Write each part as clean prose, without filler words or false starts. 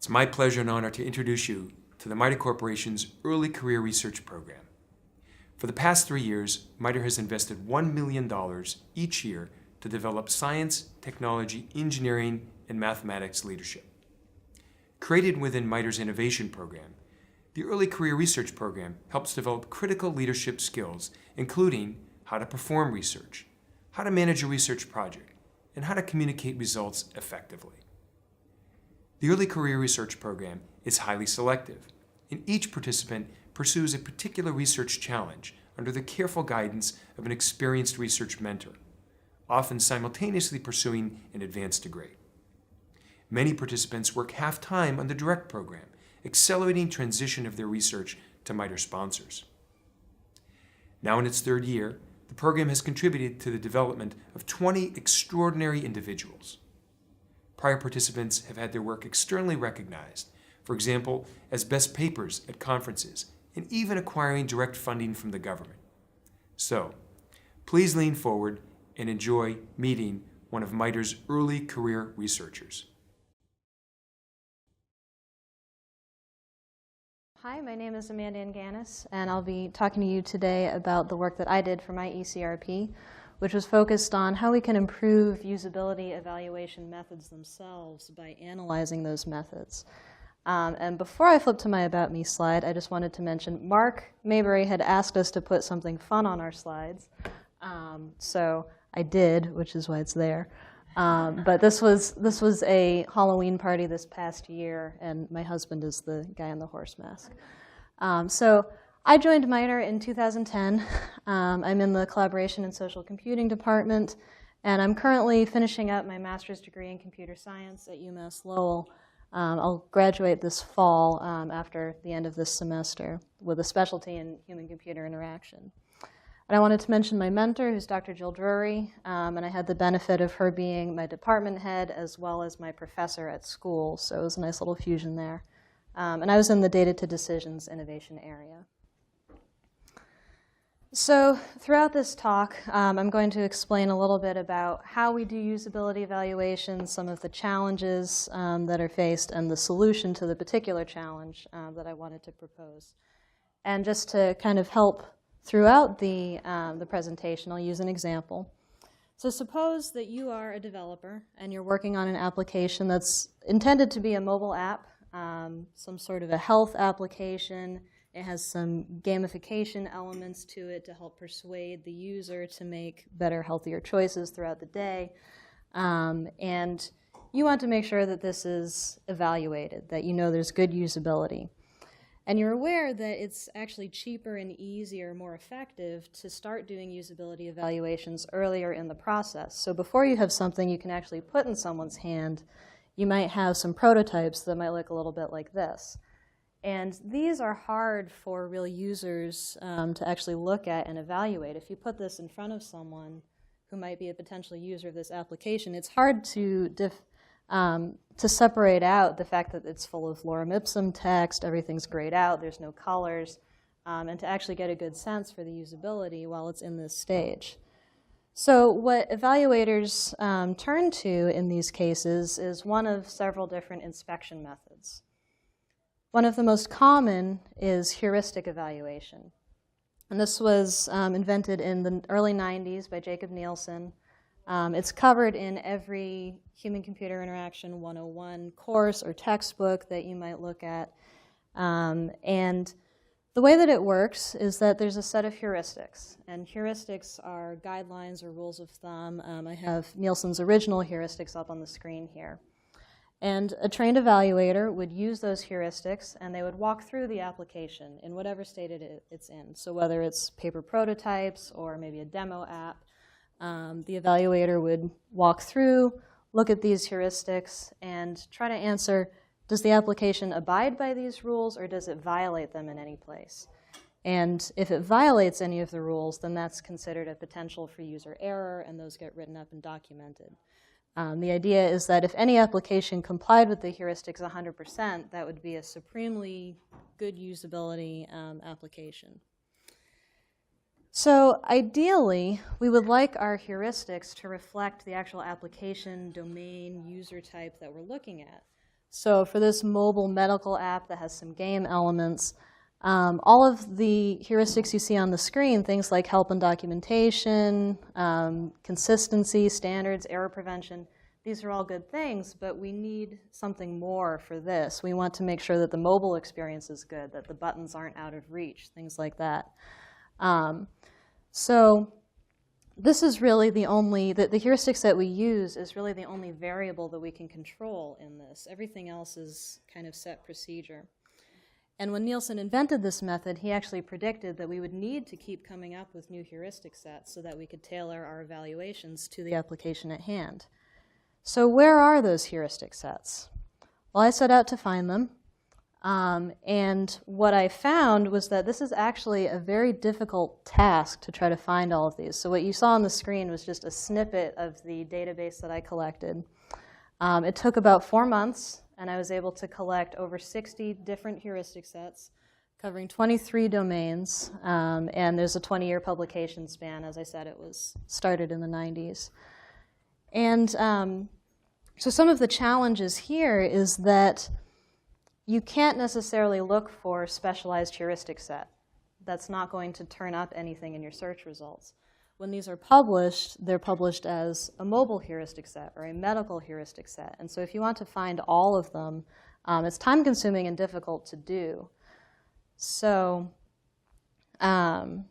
It's my pleasure and honor to introduce you to the MITRE Corporation's Early Career Research Program. For the past 3 years, MITRE has invested $1 million each year to develop science, technology, engineering, and mathematics leadership. Created within MITRE's Innovation Program, the Early Career Research Program helps develop critical leadership skills, including how to perform research, how to manage a research project, and how to communicate results effectively. The Early Career Research Program is highly selective, and each participant pursues a particular research challenge under the careful guidance of an experienced research mentor, often simultaneously pursuing an advanced degree. Many participants work half-time on the direct program, accelerating transition of their research to MITRE sponsors. Now in its third year, the program has contributed to the development of 20 extraordinary individuals. Prior participants have had their work externally recognized, for example, as best papers at conferences, and even acquiring direct funding from the government. So, please lean forward and enjoy meeting one of MITRE's early career researchers. Hi, my name is Amanda Anganes, and I'll be talking to you today about the work that I did for my ECRP, which was focused on how we can improve usability evaluation methods themselves by analyzing those methods. And before I flip to my About Me slide, I just wanted to mention Mark Maybury had asked us to put something fun on our slides. So I did, which is why it's there. But this was a Halloween party this past year, and my husband is the guy in the horse mask. So I joined MITRE in 2010. I'm in the Collaboration and Social Computing department, and I'm currently finishing up my master's degree in computer science at UMass Lowell. I'll graduate this fall after the end of this semester with a specialty in human-computer interaction. And I wanted to mention my mentor, who's Dr. Jill Drury, and I had the benefit of her being my department head as well as my professor at school, so it was a nice little fusion there. And I was in the data to decisions innovation area. So throughout this talk, I'm going to explain a little bit about how we do usability evaluations, some of the challenges that are faced, and the solution to the particular challenge that I wanted to propose. And just to kind of help throughout the presentation, I'll use an example. So suppose that you are a developer and you're working on an application that's intended to be a mobile app, some sort of a health application. It has some gamification elements to it to help persuade the user to make better, healthier choices throughout the day. And you want to make sure that this is evaluated, that you know there's good usability. And you're aware that it's actually cheaper and easier, more effective to start doing usability evaluations earlier in the process. So before you have something you can actually put in someone's hand, you might have some prototypes that might look a little bit like this. And these are hard for real users to actually look at and evaluate. If you put this in front of someone who might be a potential user of this application, it's hard to separate out the fact that it's full of lorem ipsum text, everything's grayed out, there's no colors, and to actually get a good sense for the usability while it's in this stage. So what evaluators turn to in these cases is one of several different inspection methods. One of the most common is heuristic evaluation. And this was invented in the early 90s by Jacob Nielsen. It's covered in every Human-Computer Interaction 101 course or textbook that you might look at. And the way that it works is that there's a set of heuristics. And heuristics are guidelines or rules of thumb. I have Nielsen's original heuristics up on the screen here. And a trained evaluator would use those heuristics, and they would walk through the application in whatever state it's in. So whether it's paper prototypes or maybe a demo app, the evaluator would walk through, look at these heuristics, and try to answer, does the application abide by these rules, or does it violate them in any place? And if it violates any of the rules, then that's considered a potential for user error, and those get written up and documented. The idea is that if any application complied with the heuristics 100%, that would be a supremely good usability application. So ideally, we would like our heuristics to reflect the actual application, domain, user type that we're looking at. So for this mobile medical app that has some game elements, all of the heuristics you see on the screen, things like help and documentation, consistency, standards, error prevention, these are all good things, but we need something more for this. We want to make sure that the mobile experience is good, that the buttons aren't out of reach, things like that. So this is really the heuristics that we use is really the only variable that we can control in this. Everything else is kind of set procedure. And when Nielsen invented this method, he actually predicted that we would need to keep coming up with new heuristic sets so that we could tailor our evaluations to the application at hand. So where are those heuristic sets? Well, I set out to find them. And what I found was that this is actually a very difficult task to try to find all of these. So what you saw on the screen was just a snippet of the database that I collected. It took about 4 months, and I was able to collect over 60 different heuristic sets covering 23 domains, and there's a 20-year publication span. As I said, it was started in the 90s. And so some of the challenges here is that you can't necessarily look for specialized heuristic set. That's not going to turn up anything in your search results. When these are published, they're published as a mobile heuristic set or a medical heuristic set. And so if you want to find all of them, it's time-consuming and difficult to do. So how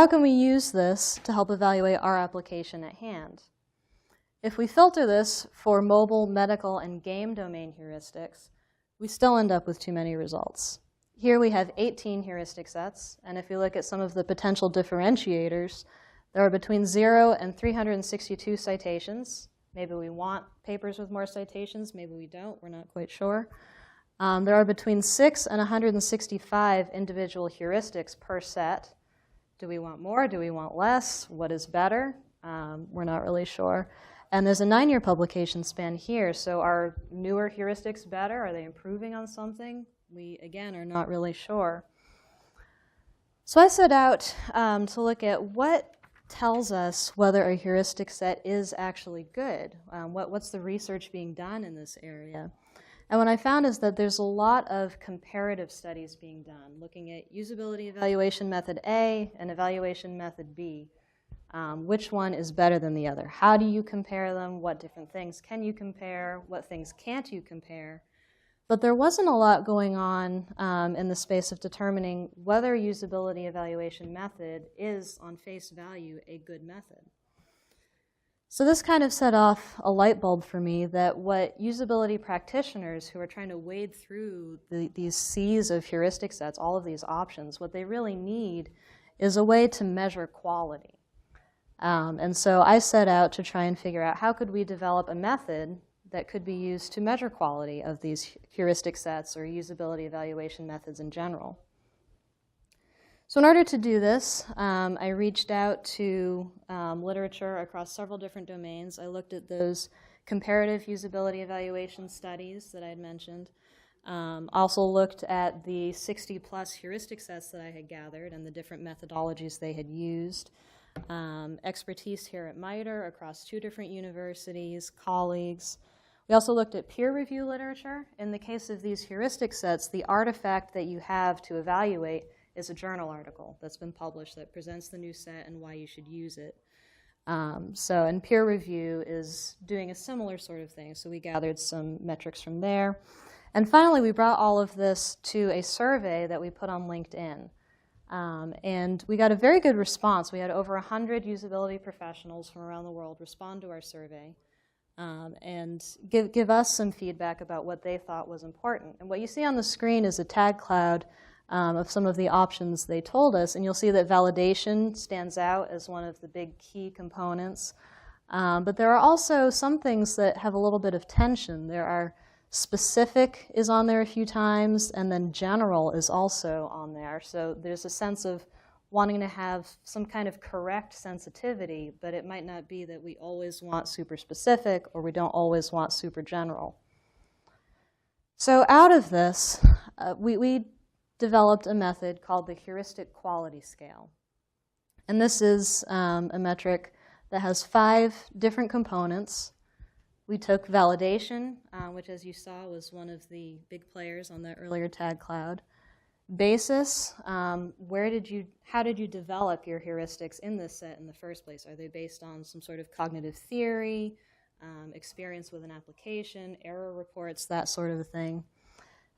can we use this to help evaluate our application at hand? If we filter this for mobile, medical, and game domain heuristics, we still end up with too many results. Here we have 18 heuristic sets, and if you look at some of the potential differentiators, there are between 0 and 362 citations. Maybe we want papers with more citations, maybe we don't, we're not quite sure. There are between 6 and 165 individual heuristics per set. Do we want more? Do we want less? What is better? We're not really sure. And there's a 9-year publication span here, so are newer heuristics better? Are they improving on something? We, again, are not really sure. So I set out to look at what tells us whether a heuristic set is actually good. What's the research being done in this area? And what I found is that there's a lot of comparative studies being done, looking at usability evaluation method A and evaluation method B. Which one is better than the other? How do you compare them? What different things can you compare? What things can't you compare? But there wasn't a lot going on in the space of determining whether usability evaluation method is, on face value, a good method. So this kind of set off a light bulb for me that what usability practitioners who are trying to wade through these seas of heuristic sets, all of these options, what they really need is a way to measure quality. And so I set out to try and figure out how could we develop a method that could be used to measure quality of these heuristic sets or usability evaluation methods in general. So in order to do this, I reached out to literature across several different domains. I looked at those comparative usability evaluation studies that I had mentioned. Also looked at the 60-plus heuristic sets that I had gathered and the different methodologies they had used. Expertise here at MITRE across 2 different universities, colleagues. We also looked at peer review literature. In the case of these heuristic sets, the artifact that you have to evaluate is a journal article that's been published that presents the new set and why you should use it. And peer review is doing a similar sort of thing, so we gathered some metrics from there. And finally, we brought all of this to a survey that we put on LinkedIn. And we got a very good response. We had over 100 usability professionals from around the world respond to our survey and give us some feedback about what they thought was important. And what you see on the screen is a tag cloud of some of the options they told us. And you'll see that validation stands out as one of the big key components. But there are also some things that have a little bit of tension. There are specific is on there a few times, and then general is also on there. So there's a sense of wanting to have some kind of correct sensitivity, but it might not be that we always want super specific or we don't always want super general. So out of this, we developed a method called the Heuristic Quality Scale. And this is a metric that has 5 different components. We took validation, which as you saw was one of the big players on the earlier tag cloud. Basis, how did you develop your heuristics in this set in the first place? Are they based on some sort of cognitive theory, experience with an application, error reports, that sort of a thing?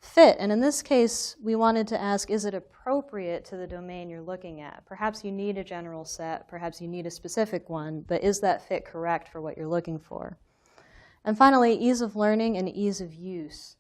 Fit, and in this case, we wanted to ask, is it appropriate to the domain you're looking at? Perhaps you need a general set, perhaps you need a specific one, but is that fit correct for what you're looking for? And finally, ease of learning and ease of use.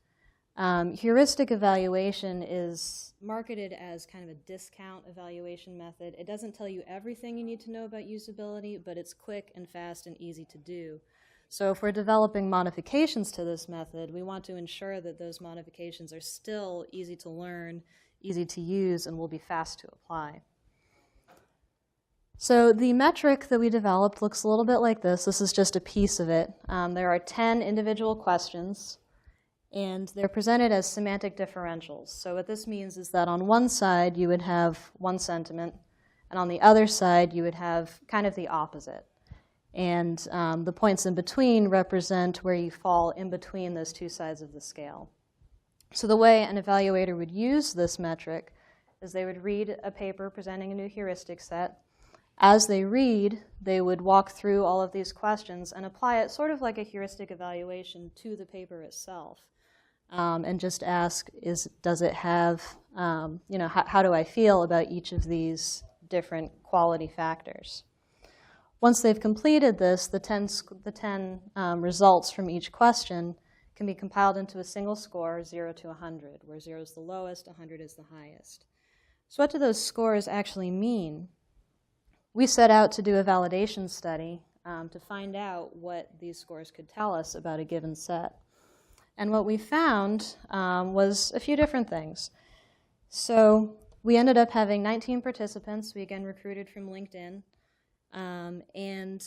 Heuristic evaluation is marketed as kind of a discount evaluation method. It doesn't tell you everything you need to know about usability, but it's quick and fast and easy to do. So if we're developing modifications to this method, we want to ensure that those modifications are still easy to learn, easy to use, and will be fast to apply. So the metric that we developed looks a little bit like this. This is just a piece of it. There are 10 individual questions, and they're presented as semantic differentials. So what this means is that on one side you would have one sentiment, and on the other side you would have kind of the opposite. And the points in between represent where you fall in between those two sides of the scale. So the way an evaluator would use this metric is they would read a paper presenting a new heuristic set. As they read, they would walk through all of these questions and apply it sort of like a heuristic evaluation to the paper itself. And just ask, does it have, how do I feel about each of these different quality factors? Once they've completed this, the 10 results from each question can be compiled into a single score, 0 to 100, where 0 is the lowest, 100 is the highest. So what do those scores actually mean? We set out to do a validation study to find out what these scores could tell us about a given set. And what we found was a few different things. So we ended up having 19 participants. We again recruited from LinkedIn. And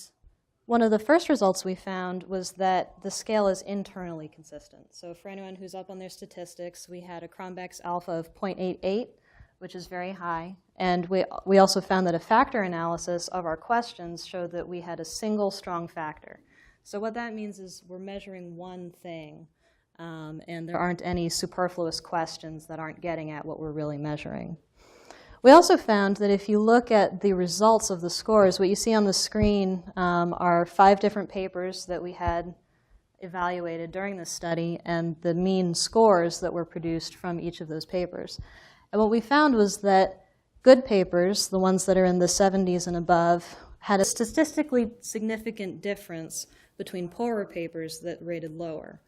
one of the first results we found was that the scale is internally consistent. So for anyone who's up on their statistics, we had a Cronbach's alpha of 0.88, which is very high. And we also found that a factor analysis of our questions showed that we had a single strong factor. So what that means is we're measuring one thing, and there aren't any superfluous questions that aren't getting at what we're really measuring. We also found that if you look at the results of the scores, what you see on the screen are 5 different papers that we had evaluated during this study and the mean scores that were produced from each of those papers. And what we found was that good papers, the ones that are in the 70s and above, had a statistically significant difference between poorer papers that rated lower.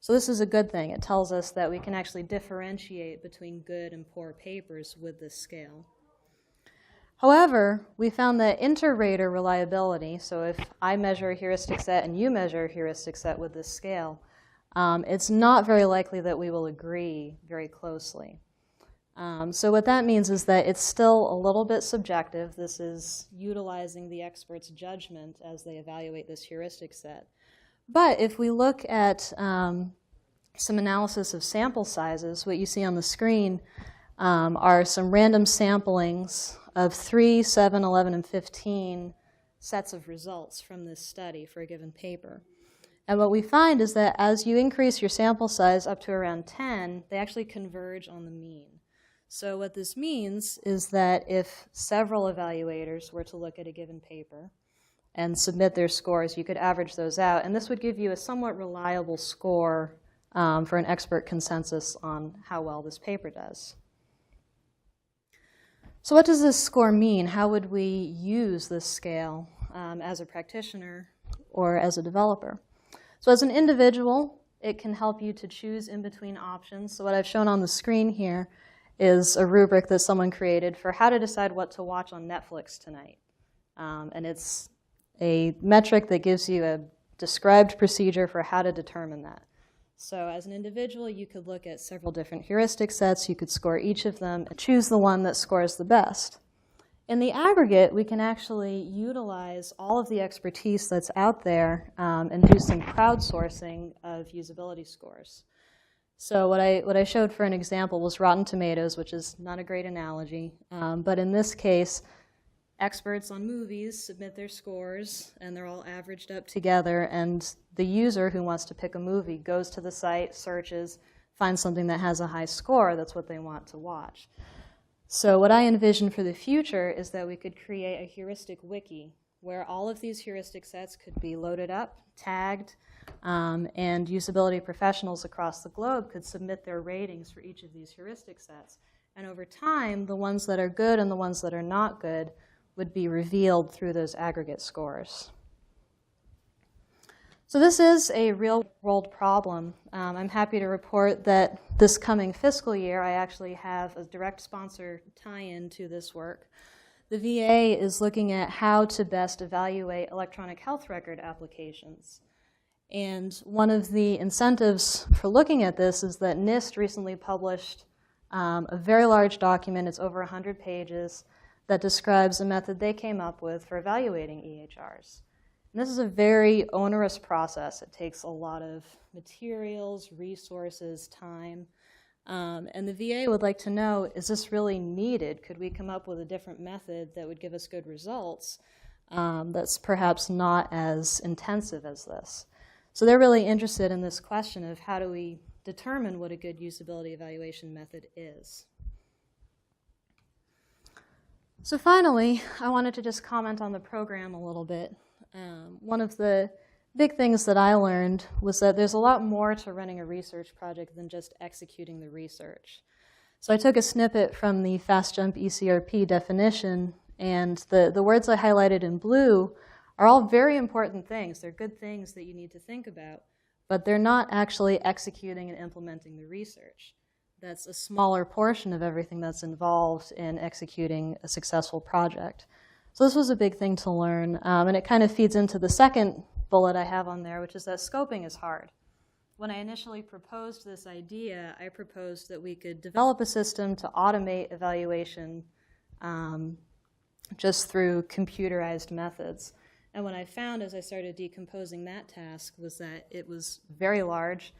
So this is a good thing. It tells us that we can actually differentiate between good and poor papers with this scale. However, we found that inter-rater reliability, so if I measure a heuristic set and you measure a heuristic set with this scale, it's not very likely that we will agree very closely. So what that means is that it's still a little bit subjective. This is utilizing the expert's judgment as they evaluate this heuristic set. But if we look at some analysis of sample sizes, what you see on the screen are some random samplings of 3, 7, 11, and 15 sets of results from this study for a given paper. And what we find is that as you increase your sample size up to around 10, they actually converge on the mean. So what this means is that if several evaluators were to look at a given paper and submit their scores, you could average those out, and this would give you a somewhat reliable score for an expert consensus on how well this paper does. So what does this score mean? How would we use this scale as a practitioner or as a developer? So as an individual, it can help you to choose in between options. So what I've shown on the screen here is a rubric that someone created for how to decide what to watch on Netflix tonight. And it's a metric that gives you a described procedure for how to determine that. So as an individual, you could look at several different heuristic sets. You could score each of them and choose the one that scores the best. In the aggregate, we can actually utilize all of the expertise that's out there and do some crowdsourcing of usability scores. So what I showed for an example was Rotten Tomatoes, which is not a great analogy. But in this case, experts on movies submit their scores, and they're all averaged up together, and the user who wants to pick a movie goes to the site, searches, finds something that has a high score. That's what they want to watch. So what I envision for the future is that we could create a heuristic wiki where all of these heuristic sets could be loaded up, tagged, and usability professionals across the globe could submit their ratings for each of these heuristic sets. And over time, the ones that are good and the ones that are not good would be revealed through those aggregate scores. So this is a real-world problem. I'm happy to report that this coming fiscal year, I actually have a direct sponsor tie-in to this work. The VA is looking at how to best evaluate electronic health record applications. And one of the incentives for looking at this is that NIST recently published a very large document, it's over 100 pages, that describes a method they came up with for evaluating EHRs. And this is a very onerous process. It takes a lot of materials, resources, time. And the VA would like to know, is this really needed? Could we come up with a different method that would give us good results that's perhaps not as intensive as this? So they're really interested in this question of how do we determine what a good usability evaluation method is. So finally, I wanted to just comment on the program a little bit. One of the big things that I learned was that there's a lot more to running a research project than just executing the research. So I took a snippet from the FastJump ECRP definition, and the words I highlighted in blue are all very important things. They're good things that you need to think about, but they're not actually executing and implementing the research. That's a smaller portion of everything that's involved in executing a successful project. So this was a big thing to learn, and it kind of feeds into the second bullet I have on there, which is that scoping is hard. When I initially proposed this idea, I proposed that we could develop a system to automate evaluation just through computerized methods. And what I found as I started decomposing that task was that it was very large.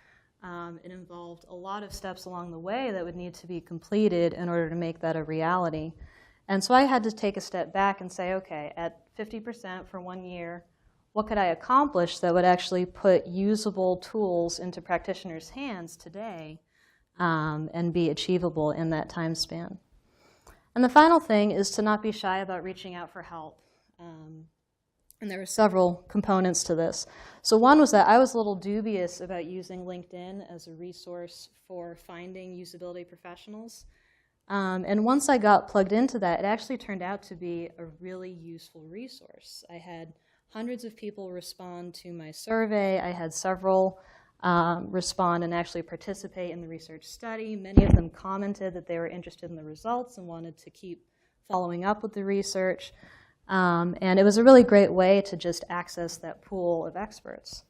It involved a lot of steps along the way that would need to be completed in order to make that a reality. And so I had to take a step back and say, okay, at 50% for 1 year, what could I accomplish that would actually put usable tools into practitioners' hands today and be achievable in that time span? And the final thing is to not be shy about reaching out for help. And there were several components to this. So one was that I was a little dubious about using LinkedIn as a resource for finding usability professionals. And once I got plugged into that, it actually turned out to be a really useful resource. I had hundreds of people respond to my survey. I had several respond and actually participate in the research study. Many of them commented that they were interested in the results and wanted to keep following up with the research. And it was a really great way to just access that pool of experts.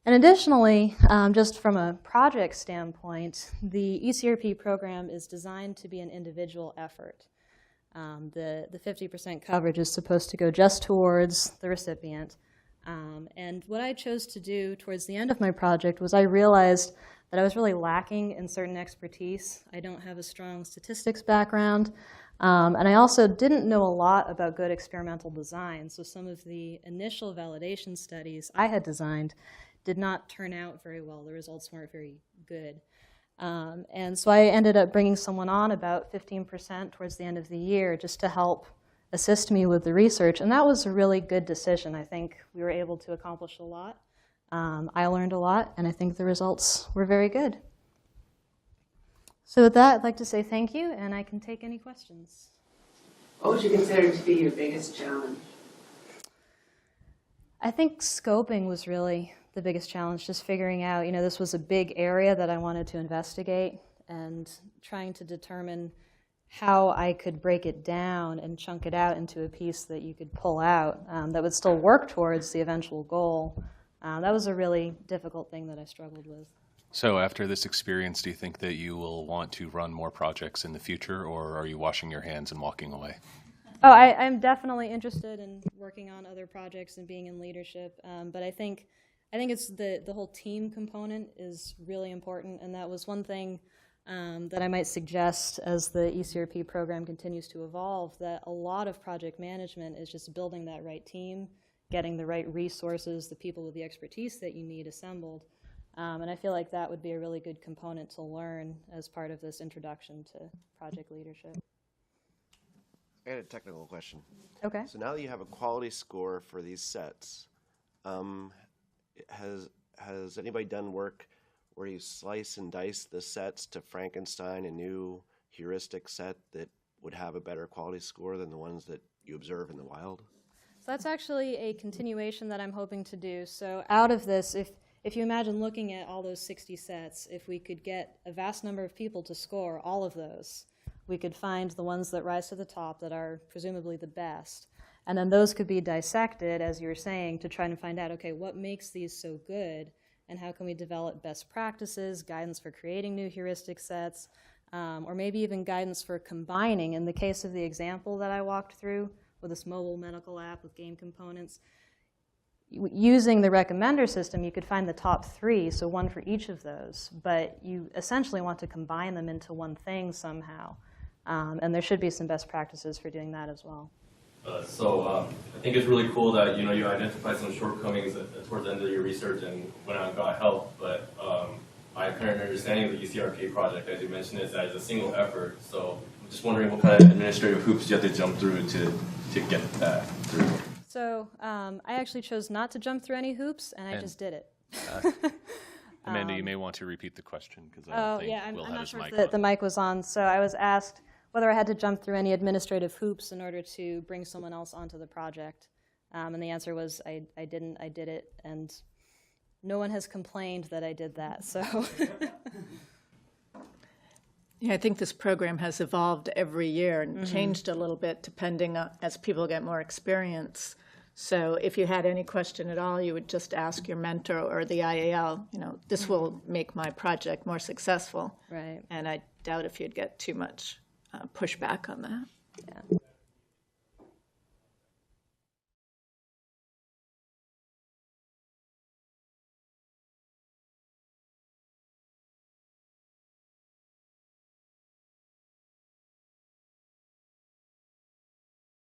And additionally, just from a project standpoint, the ECRP program is designed to be an individual effort. The 50% coverage is supposed to go just towards the recipient. And what I chose to do towards the end of my project was I realized that I was really lacking in certain expertise. I don't have a strong statistics background. And I also didn't know a lot about good experimental design. So some of the initial validation studies I had designed did not turn out very well. The results weren't very good. And so I ended up bringing someone on about 15% towards the end of the year just to help assist me with the research. And that was a really good decision. I think we were able to accomplish a lot. I learned a lot, and I think the results were very good. So with that, I'd like to say thank you, and I can take any questions. What would you consider to be your biggest challenge? I think scoping was really the biggest challenge, just figuring out, this was a big area that I wanted to investigate, and trying to determine how I could break it down and chunk it out into a piece that you could pull out that would still work towards the eventual goal. That was a really difficult thing that I struggled with. So after this experience, do you think that you will want to run more projects in the future, or are you washing your hands and walking away? Oh, I'm definitely interested in working on other projects and being in leadership, but I think it's the whole team component is really important, and that was one thing that I might suggest as the ECRP program continues to evolve, that a lot of project management is just building that right team, getting the right resources, the people with the expertise that you need assembled. And I feel like that would be a really good component to learn as part of this introduction to project leadership. I had a technical question. Okay. So now that you have a quality score for these sets, has anybody done work where you slice and dice the sets to Frankenstein a new heuristic set that would have a better quality score than the ones that you observe in the wild? So that's actually a continuation that I'm hoping to do. So out of this, if you imagine looking at all those 60 sets, if we could get a vast number of people to score all of those, we could find the ones that rise to the top that are presumably the best. And then those could be dissected, as you were saying, to try and find out, okay, what makes these so good, and how can we develop best practices, guidance for creating new heuristic sets, or maybe even guidance for combining. In the case of the example that I walked through with this mobile medical app with game components, using the recommender system, you could find the top 3, so one for each of those, but you essentially want to combine them into one thing somehow. And there should be some best practices for doing that as well. I think it's really cool that you identified some shortcomings towards the end of your research and went out and got help. But my current understanding of the UCRK project, as you mentioned, is that it's a single effort. So I'm just wondering what kind of administrative hoops you have to jump through to get that through. So I actually chose not to jump through any hoops, and I just did it. Amanda, you may want to repeat the question because I don't think I'm Will not had his sure mic if on. the mic was on. So I was asked whether I had to jump through any administrative hoops in order to bring someone else onto the project. And the answer was I didn't. I did it, and no one has complained that I did that. So. Yeah, I think this program has evolved every year and changed a little bit depending on as people get more experience. So if you had any question at all, you would just ask your mentor or the IAL, this will make my project more successful. Right. And I doubt if you'd get too much pushback on that. Yeah.